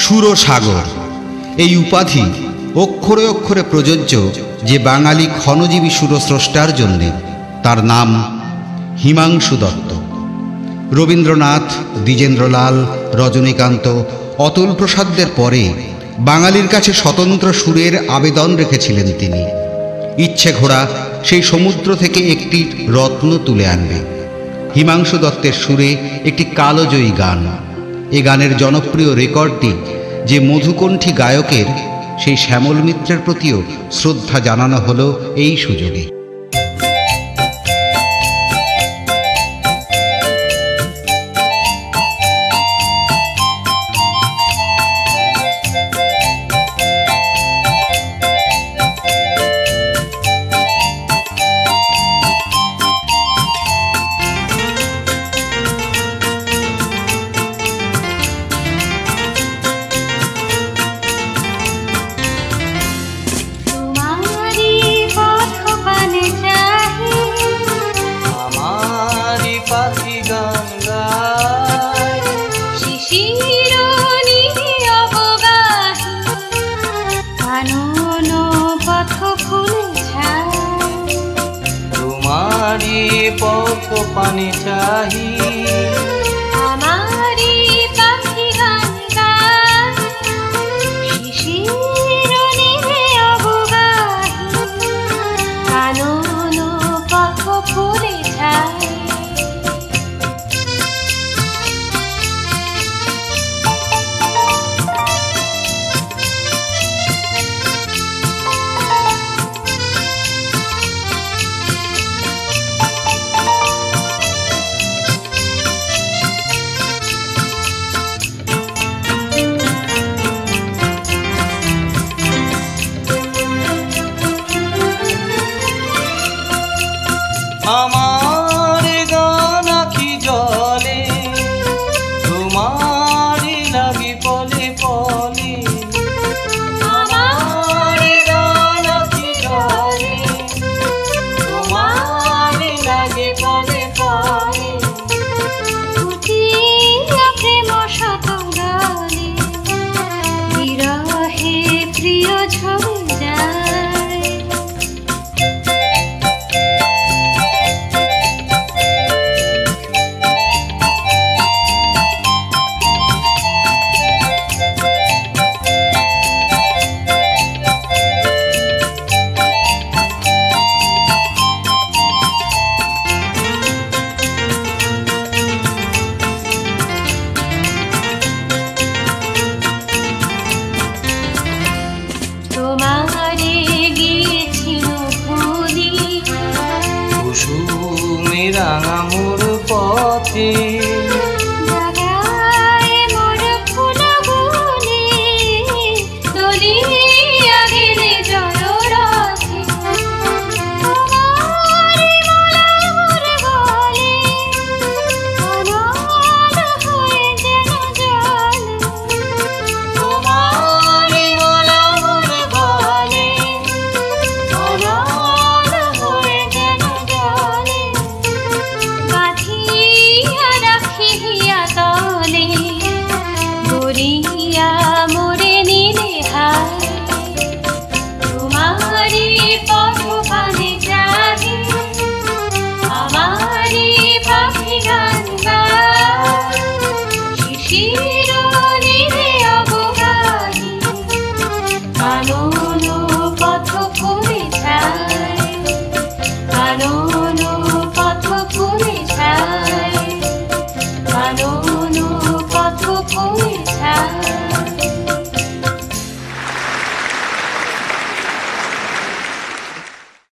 সুরসাগর এই উপাধি অক্ষরে অক্ষরে প্রযোজ্য যে বাঙালি ক্ষণজীবী সুরস্রষ্টার জন্যে। তার নাম হিমাংশু দত্ত। রবীন্দ্রনাথ, দ্বিজেন্দ্রলাল, রজনীকান্ত, অতুল প্রসাদদের পরে বাঙালির কাছে স্বতন্ত্র সুরের আবেদন রেখেছিলেন তিনি। ইচ্ছে ঘোড়া সেই সমুদ্র থেকে একটি রত্ন তুলে আনবে। হিমাংশু দত্তের সুরে একটি কালজয়ী গান। এ গানের জনপ্রিয় রেকর্ডটি যে মধুকণ্ঠী গায়কের, সেই শ্যামল মিত্রের প্রতিও শ্রদ্ধা জানানো হলো এই সুযোগে। পথ পানি চাহি আমারি পাখি গান গায়, শিশির নীলে অবগাহী, কানন পথ ফুলে ছায়। আমার গান আখি জলে তোমারি লাগি পলে পলে। আমার গান আখি জলে তোমারি লাগি পলে পলে। ফুটিয়া প্রেম শত গানে, বিরহে প্রিয় ঝরে যায়। তোমারে গিয়েছিল ভুলি, কুসুমে রাঙা মোর পথে।